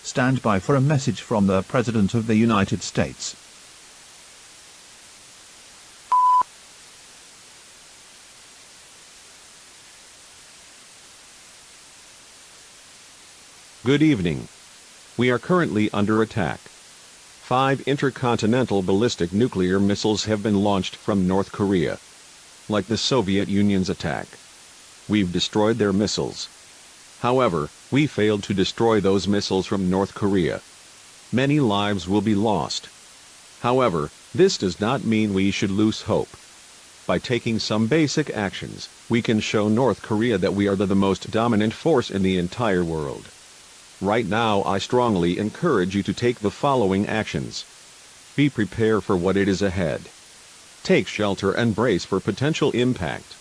Stand by for a message from the President of the United States. Good evening. We are currently under attack. 5 intercontinental ballistic nuclear missiles have been launched from North Korea. Like the Soviet Union's attack. We've destroyed their missiles. However, we failed to destroy those missiles from North Korea. Many lives will be lost. However, this does not mean we should lose hope. By taking some basic actions, we can show North Korea that we are the most dominant force in the entire world. Right now I strongly encourage you to take the following actions. Be prepared for what it is ahead. Take shelter and brace for potential impact.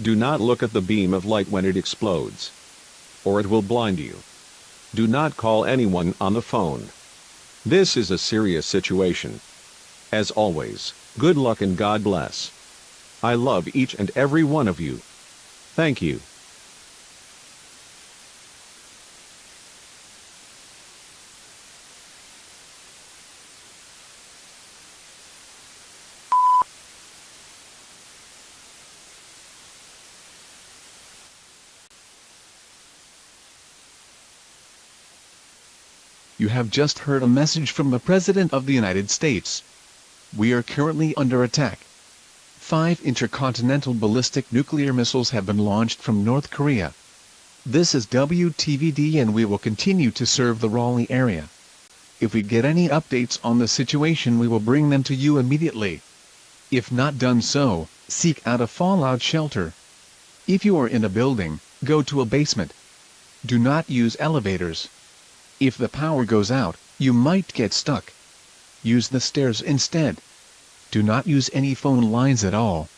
Do not look at the beam of light when it explodes, or it will blind you. Do not call anyone on the phone. This is a serious situation. As always, good luck and God bless. I love each and every one of you. Thank you. You have just heard a message from the President of the United States. We are currently under attack. 5 intercontinental ballistic nuclear missiles have been launched from North Korea. This is WTVD and we will continue to serve the Raleigh area. If we get any updates on the situation we will bring them to you immediately. If not done so, seek out a fallout shelter. If you are in a building, go to a basement. Do not use elevators. If the power goes out, you might get stuck. Use the stairs instead. Do not use any phone lines at all.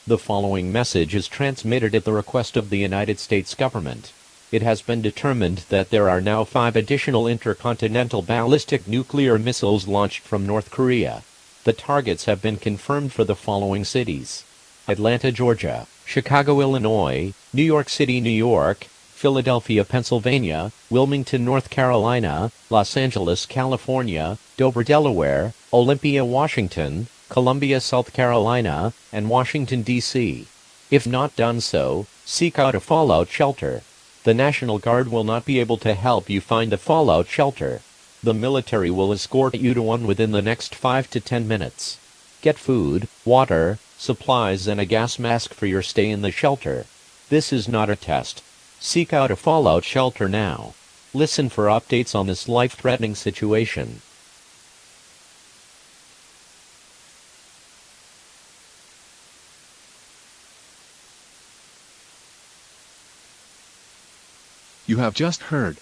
The following message is transmitted at the request of the United States government. It has been determined that there are now 5 additional intercontinental ballistic nuclear missiles launched from North Korea. The targets have been confirmed for the following cities: Atlanta, Georgia; Chicago, Illinois; New York City, New York; Philadelphia, Pennsylvania; Wilmington, North Carolina; Los Angeles, California; Dover, Delaware; Olympia, Washington; Columbia, South Carolina, and Washington, D.C. If not done so, seek out a fallout shelter. The National Guard will not be able to help you find a fallout shelter. The military will escort you to one within the next 5 to 10 minutes. Get food, water, supplies and a gas mask for your stay in the shelter. This is not a test. Seek out a fallout shelter now. Listen for updates on this life-threatening situation. You have just heard.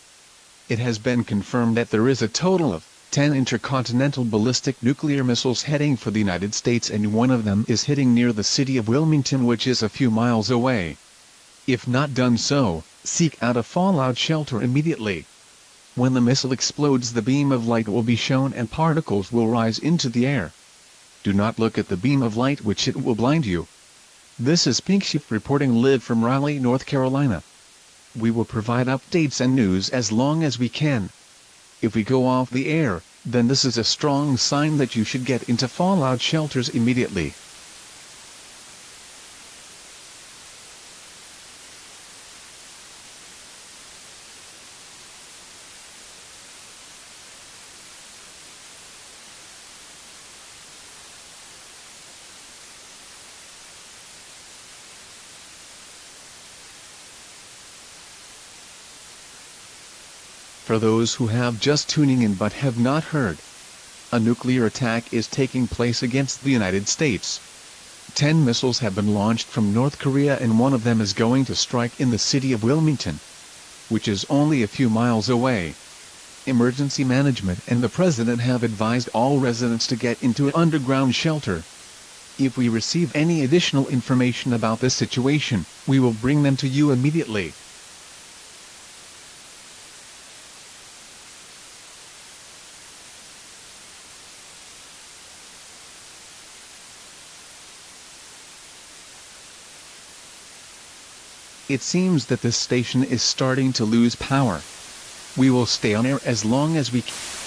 It has been confirmed that there is a total of 10 intercontinental ballistic nuclear missiles heading for the United States and one of them is hitting near the city of Wilmington, which is a few miles away. If not done so, seek out a fallout shelter immediately. When the missile explodes, the beam of light will be shown and particles will rise into the air. Do not look at the beam of light, which it will blind you. This is Pink Sheep reporting live from Raleigh, North Carolina. We will provide updates and news as long as we can. If we go off the air, then this is a strong sign that you should get into fallout shelters immediately. For those who have just tuning in but have not heard, a nuclear attack is taking place against the United States. 10 missiles have been launched from North Korea and one of them is going to strike in the city of Wilmington, which is only a few miles away. Emergency management and the president have advised all residents to get into an underground shelter. If we receive any additional information about this situation, we will bring them to you immediately. It seems that this station is starting to lose power. We will stay on air as long as we can.